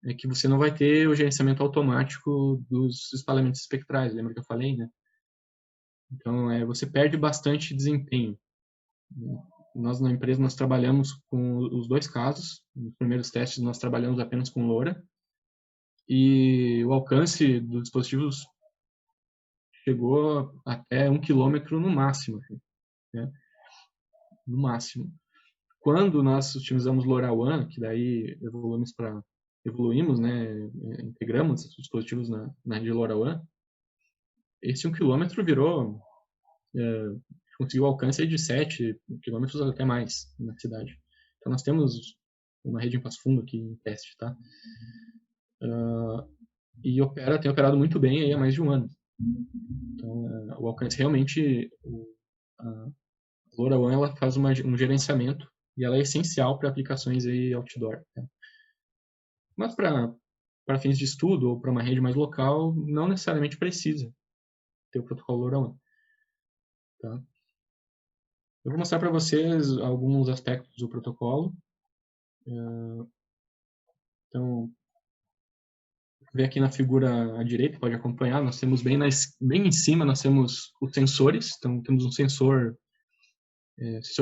é que você não vai ter o gerenciamento automático dos espalhamentos espectrais, lembra que eu falei, né? Então, você perde bastante desempenho. Nós, na empresa, nós trabalhamos com os dois casos. Nos primeiros testes, nós trabalhamos apenas com LoRa. E o alcance dos dispositivos chegou até 1 quilômetro no máximo. Né? No máximo. Quando nós utilizamos LoRaWAN, que daí evoluímos, né, integramos os dispositivos na rede LoRaWAN, esse 1 quilômetro conseguiu alcance de 7 quilômetros até mais na cidade. Então nós temos uma rede em Passo Fundo aqui em teste, tá? E tem operado muito bem aí há mais de um ano. Então o alcance realmente, a LoRaWAN ela faz um gerenciamento e ela é essencial para aplicações aí outdoor. Tá? Mas para fins de estudo ou para uma rede mais local, não necessariamente precisa ter o protocolo LoRaWAN. Tá? Eu vou mostrar para vocês alguns aspectos do protocolo. Então, ver aqui na figura à direita, pode acompanhar, nós temos bem em cima, nós temos os sensores. Então, temos um sensores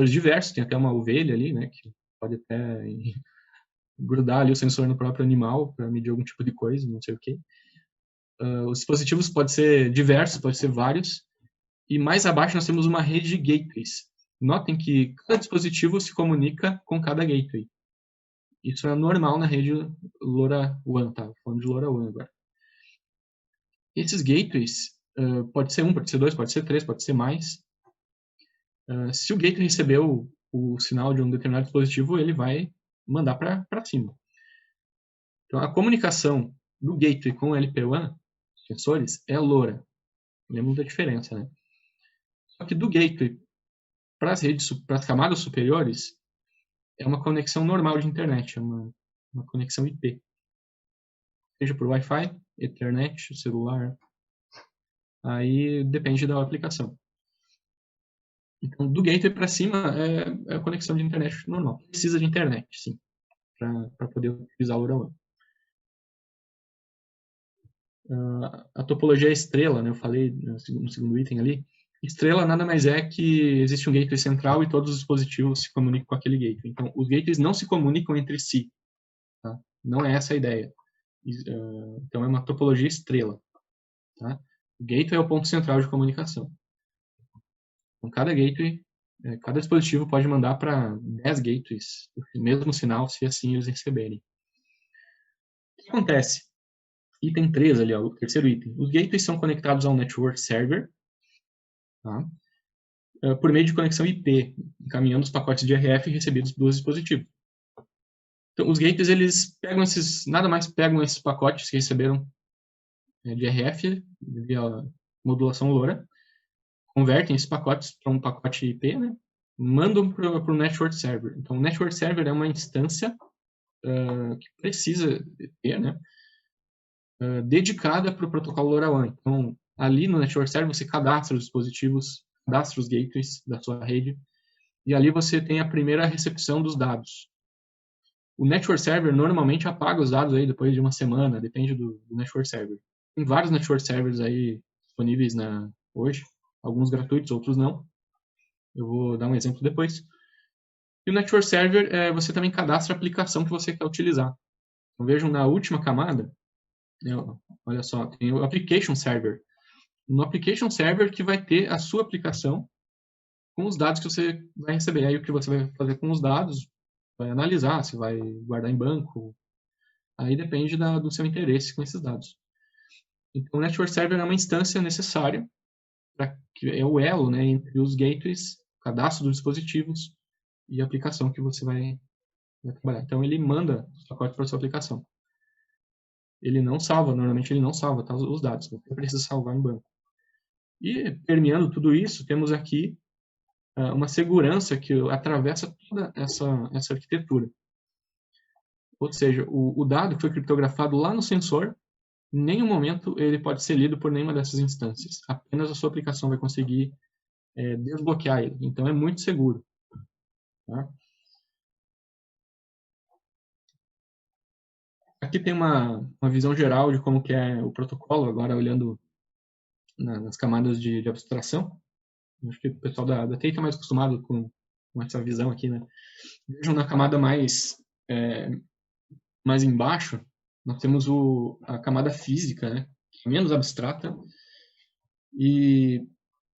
diversos, tem até uma ovelha ali, né, que pode até grudar ali o sensor no próprio animal para medir algum tipo de coisa, não sei o quê. Os dispositivos podem ser diversos, podem ser vários. E mais abaixo nós temos uma rede de gateways. Notem que cada dispositivo se comunica com cada gateway. Isso é normal na rede LoRaWAN, tá? Falando de LoRaWAN agora. Esses gateways, pode ser um, pode ser dois, pode ser três, pode ser mais. Se o gateway recebeu o sinal de um determinado dispositivo, ele vai mandar para cima. Então, a comunicação do gateway com o LPWAN, sensores, é LoRa. Lembra da diferença, né? Só que do gateway para as camadas superiores, é uma conexão normal de internet, é uma conexão IP. Seja por Wi-Fi, Ethernet, celular, aí depende da aplicação. Então, do gateway para cima é a conexão de internet normal. Precisa de internet, sim, para poder utilizar o LoRaWAN. A topologia estrela, né, eu falei no segundo item ali. Estrela nada mais é que existe um gateway central e todos os dispositivos se comunicam com aquele gateway. Então, os gateways não se comunicam entre si. Tá? Não é essa a ideia. Então, é uma topologia estrela. Tá? O gateway é o ponto central de comunicação. Então, cada dispositivo pode mandar para 10 gateways o mesmo sinal, se assim eles receberem. O que acontece? Item 3 ali, ó, o terceiro item. Os gateways são conectados ao network server, tá? Por meio de conexão IP, encaminhando os pacotes de RF recebidos dos dispositivos. Então, os gateways, eles nada mais pegam esses pacotes que receberam de RF via modulação LoRa, convertem esses pacotes para um pacote IP, né? Mandam para o network server. Então, o network server é uma instância que precisa ter, né? Dedicada para o protocolo LoRaWAN. Então, ali no network server você cadastra os dispositivos, cadastra os gateways da sua rede, e ali você tem a primeira recepção dos dados. O network server normalmente apaga os dados aí depois de uma semana, depende do network server. Tem vários network servers aí disponíveis hoje, alguns gratuitos, outros não. Eu vou dar um exemplo depois. E o network server, você também cadastra a aplicação que você quer utilizar. Então, vejam na última camada, olha só, tem o application server. No application server que vai ter a sua aplicação com os dados que você vai receber. Aí o que você vai fazer com os dados, vai analisar, se vai guardar em banco, aí depende do seu interesse com esses dados. Então, o network server é uma instância necessária, que é o elo, né, entre os gateways, cadastro dos dispositivos e a aplicação que você vai trabalhar. Então, ele manda os pacotes para a sua aplicação. Ele não salva, normalmente ele não salva, tá, os dados, você precisa salvar em banco. E, permeando tudo isso, temos aqui uma segurança que atravessa toda essa arquitetura. Ou seja, o dado que foi criptografado lá no sensor, em nenhum momento ele pode ser lido por nenhuma dessas instâncias. Apenas a sua aplicação vai conseguir desbloquear ele. Então, é muito seguro. Tá? Aqui tem uma visão geral de como que é o protocolo, agora olhando nas camadas de abstração. Acho que o pessoal da TI está mais acostumado com essa visão aqui, né? Vejam na camada mais embaixo, nós temos a camada física, né? Que é menos abstrata, e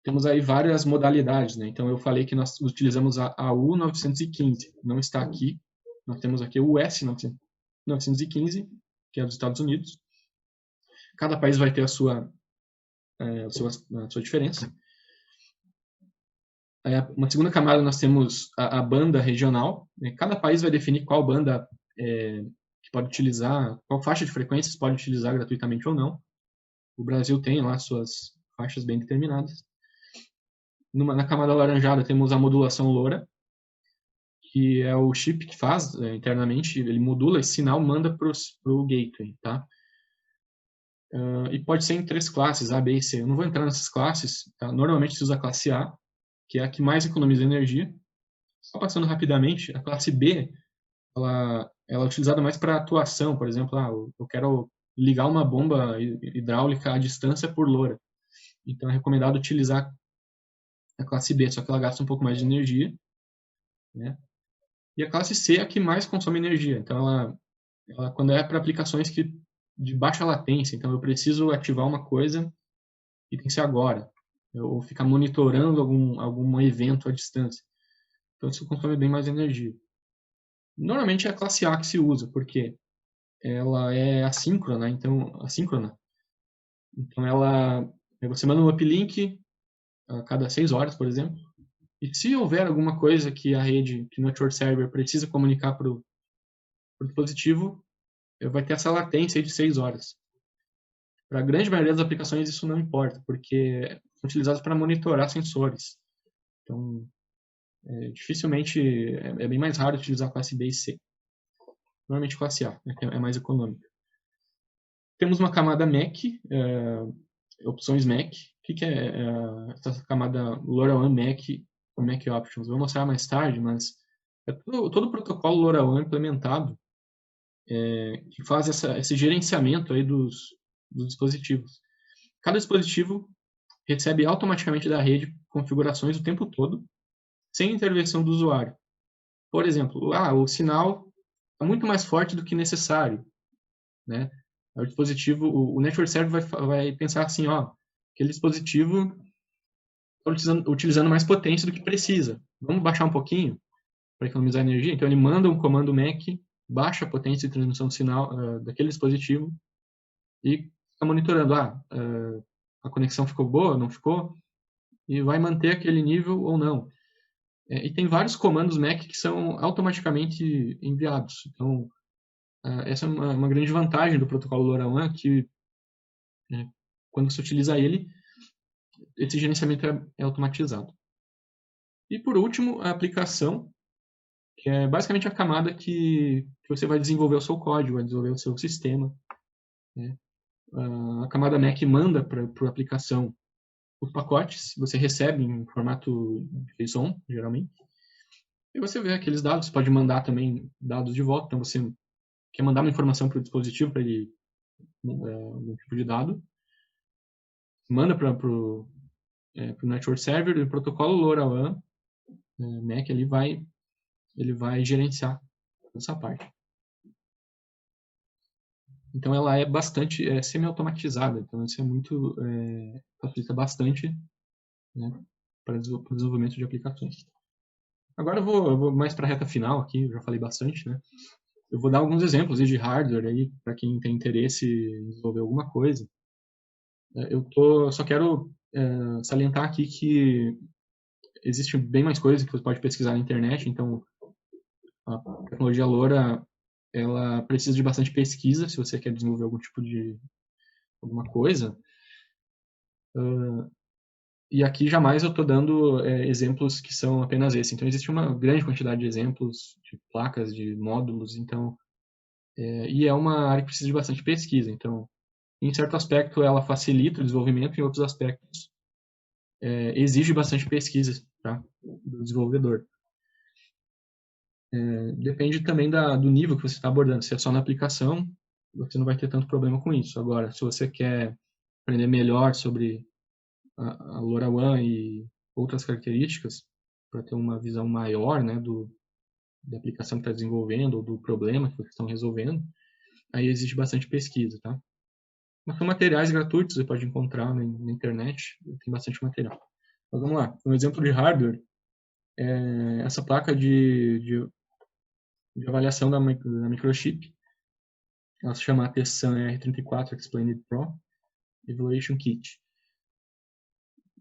temos aí várias modalidades, né? Então, eu falei que nós utilizamos a U915, não está aqui. Nós temos aqui o US915, que é dos Estados Unidos. Cada país vai ter a sua diferença. Uma segunda camada, nós temos a banda regional. Cada país vai definir qual banda que pode utilizar, qual faixa de frequências pode utilizar gratuitamente ou não. O Brasil tem lá suas faixas bem determinadas. Na camada alaranjada temos a modulação LoRa, que é o chip que faz internamente, ele modula esse sinal, manda para o gateway, tá? E pode ser em 3 classes, A, B e C. Eu não vou entrar nessas classes, tá? Normalmente se usa a classe A, que é a que mais economiza energia. Só passando rapidamente, a classe B, ela é utilizada mais para atuação, por exemplo, eu quero ligar uma bomba hidráulica à distância por LoRa. Então é recomendado utilizar a classe B, só que ela gasta um pouco mais de energia, né? E a classe C é a que mais consome energia. Então ela quando é para aplicações de baixa latência, então eu preciso ativar uma coisa e tem que ser agora, ou ficar monitorando algum evento à distância. Então isso consome bem mais energia. Normalmente é a classe A que se usa, porque ela é assíncrona, então você manda um uplink a cada 6 horas, por exemplo, e se houver alguma coisa que a rede, que o network server precisa comunicar para o dispositivo, vai ter essa latência de 6 horas. Para a grande maioria das aplicações isso não importa, porque são utilizados para monitorar sensores. Então, dificilmente, é bem mais raro utilizar a classe B e C. Normalmente classe A, né, que é mais econômica. Temos uma camada MAC, opções MAC. O que é essa camada LoRaWAN MAC ou MAC Options? Vou mostrar mais tarde, mas todo o protocolo LoRaWAN implementado que faz esse gerenciamento aí dos dispositivos. Cada dispositivo recebe automaticamente da rede configurações o tempo todo, sem intervenção do usuário. Por exemplo, o sinal é muito mais forte do que necessário, né? O dispositivo, o network server vai pensar assim, aquele dispositivo está utilizando mais potência do que precisa. Vamos baixar um pouquinho para economizar energia? Então ele manda um comando MAC, baixa a potência de transmissão de sinal daquele dispositivo e fica monitorando, a conexão ficou boa, não ficou, e vai manter aquele nível ou não. E tem vários comandos MAC que são automaticamente enviados. Então, essa é uma grande vantagem do protocolo LoRaWAN, que quando você utiliza ele, esse gerenciamento é automatizado. E por último, a aplicação, que é basicamente a camada que você vai desenvolver o seu código, vai desenvolver o seu sistema, né? A camada MAC manda para a aplicação os pacotes, você recebe em formato JSON, geralmente, e você vê aqueles dados, você pode mandar também dados de volta, então você quer mandar uma informação para o dispositivo para ele algum tipo de dado, manda para o network server, e o protocolo LoRaWAN MAC ele vai gerenciar essa parte. Então ela é bastante semi-automatizada, então isso é muito facilita bastante, né, para o desenvolvimento de aplicações. Agora eu vou mais para a reta final aqui, eu já falei bastante, né? Eu vou dar alguns exemplos de hardware aí para quem tem interesse em desenvolver alguma coisa. Só quero salientar aqui que existe bem mais coisas que você pode pesquisar na internet, então a tecnologia LoRa ela precisa de bastante pesquisa se você quer desenvolver algum tipo de alguma coisa. E aqui jamais eu estou dando exemplos que são apenas esse. Então existe uma grande quantidade de exemplos de placas, de módulos, então e é uma área que precisa de bastante pesquisa. Então, em certo aspecto, ela facilita o desenvolvimento, em outros aspectos exige bastante pesquisa, tá, do desenvolvedor. Depende também do nível que você está abordando. Se é só na aplicação, você não vai ter tanto problema com isso. Agora, se você quer aprender melhor sobre a LoRaWAN e outras características, para ter uma visão maior, né, da aplicação que está desenvolvendo ou do problema que vocês estão resolvendo, aí existe bastante pesquisa, tá? Mas são materiais gratuitos, você pode encontrar na internet, tem bastante material. Mas vamos lá, um exemplo de hardware, essa placa de avaliação da microchip, ela se chama Tessan R34 Explained Pro Evaluation Kit.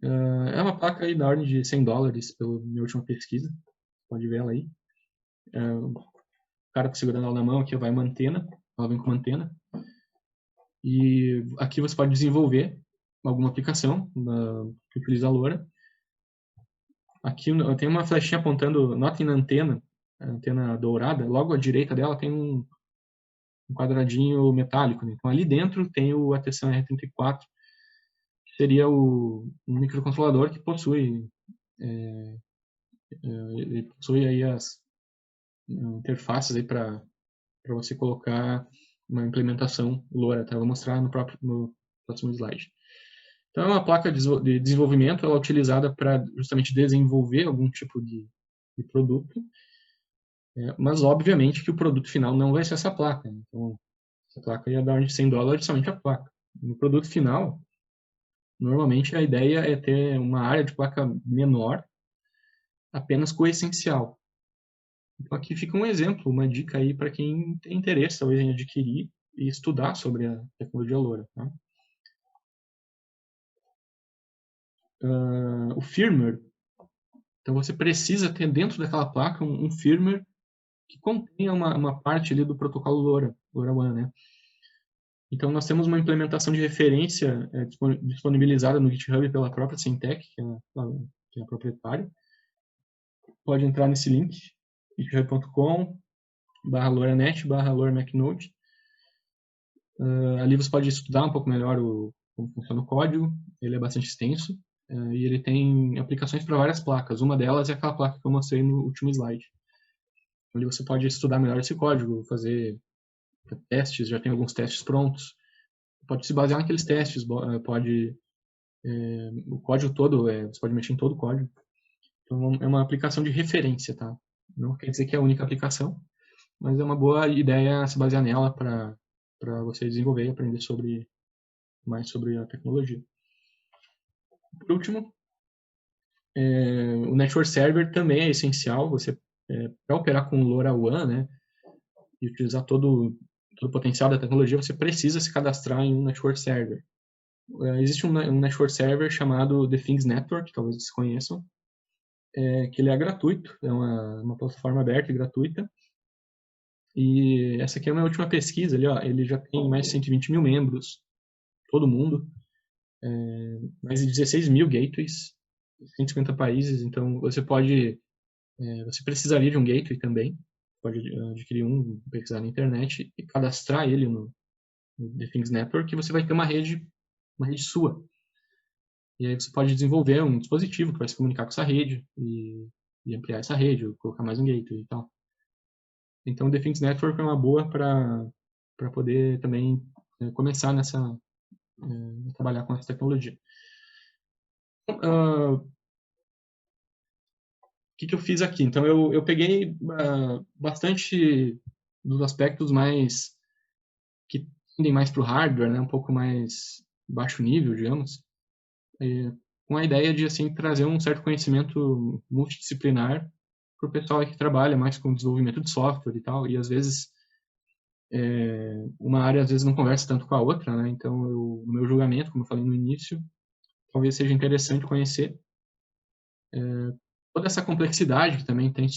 É uma placa aí da ordem de $100 pela minha última pesquisa, pode ver ela aí. O cara tá segurando ela na mão, aqui vai uma antena, ela vem com uma antena. E aqui você pode desenvolver alguma aplicação que utiliza a LoRa. Aqui tem uma flechinha apontando, notem na antena, a antena dourada, logo à direita dela tem um quadradinho metálico. Né? Então ali dentro tem o Tessan R34, que seria um microcontrolador que possui ele possui aí as interfaces aí para você colocar uma implementação LoRa, tá? Eu vou mostrar no próximo slide. Então, é uma placa de desenvolvimento, ela é utilizada para justamente desenvolver algum tipo de produto, mas obviamente que o produto final não vai ser essa placa. Então, essa placa ia dar de $100 somente a placa. No produto final, normalmente a ideia é ter uma área de placa menor, apenas com o essencial. Então, aqui fica um exemplo, uma dica aí para quem tem interesse, talvez, em adquirir e estudar sobre a tecnologia LoRa. Tá? O firmware. Então, você precisa ter dentro daquela placa um firmware que contenha uma parte ali do protocolo LoRaWAN, né? Então, nós temos uma implementação de referência disponibilizada no GitHub pela própria Syntec, que é a proprietária. Pode entrar nesse link, github.com/loranet/loramacnode. Ali você pode estudar um pouco melhor como funciona o código, ele é bastante extenso, e ele tem aplicações para várias placas. Uma delas é aquela placa que eu mostrei no último slide. Ali você pode estudar melhor esse código, fazer testes, já tem alguns testes prontos. Pode se basear naqueles testes, o código todo, você pode mexer em todo o código. Então é uma aplicação de referência, tá? Não quer dizer que é a única aplicação, mas é uma boa ideia se basear nela para você desenvolver e aprender mais sobre a tecnologia. Por último, o Network Server também é essencial. Você, para operar com LoRaWAN, né, e utilizar todo o potencial da tecnologia, você precisa se cadastrar em um Network Server. Existe um Network Server chamado The Things Network, talvez vocês conheçam, que ele é gratuito, é uma plataforma aberta e gratuita. E essa aqui é a minha última pesquisa, ele já tem mais de 120 mil membros, todo mundo, mais de 16 mil gateways, 150 países, então você precisaria de um gateway também, pode adquirir pesquisar na internet e cadastrar ele no The Things Network, e você vai ter uma rede sua. E aí você pode desenvolver um dispositivo que vai se comunicar com essa rede e ampliar essa rede, ou colocar mais um gateway e tal. Então, o The Things Network é uma boa para poder também começar a trabalhar com essa tecnologia. O que eu fiz aqui? Então, eu peguei bastante dos aspectos mais que tendem mais para o hardware, né, um pouco mais baixo nível, digamos, com a ideia de assim trazer um certo conhecimento multidisciplinar para o pessoal que trabalha mais com desenvolvimento de software e tal, e às vezes uma área às vezes não conversa tanto com a outra, né? Então, no meu julgamento, como eu falei no início, talvez seja interessante conhecer toda essa complexidade que também tem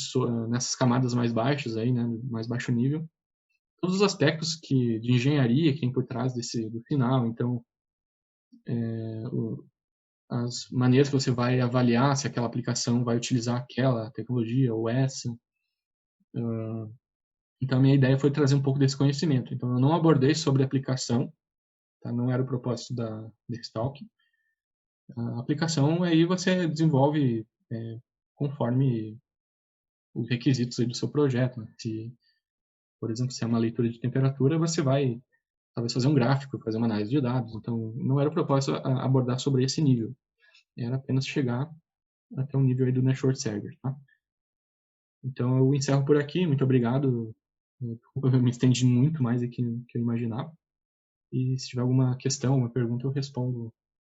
nessas camadas mais baixas aí, né, mais baixo nível, todos os aspectos de engenharia que tem por trás do final. Então, as maneiras que você vai avaliar se aquela aplicação vai utilizar aquela tecnologia ou essa. Então, a minha ideia foi trazer um pouco desse conhecimento. Então, eu não abordei sobre aplicação, tá? Não era o propósito da Talk. A aplicação aí você desenvolve conforme os requisitos aí do seu projeto, né? Por exemplo, se é uma leitura de temperatura, você vai talvez fazer um gráfico, fazer uma análise de dados. Então, não era o propósito abordar sobre esse nível. Era apenas chegar até o nível aí do Network Server, tá? Então, eu encerro por aqui. Muito obrigado. Desculpa, eu me estendi muito mais aqui do que eu imaginava. E se tiver alguma questão, uma pergunta, eu respondo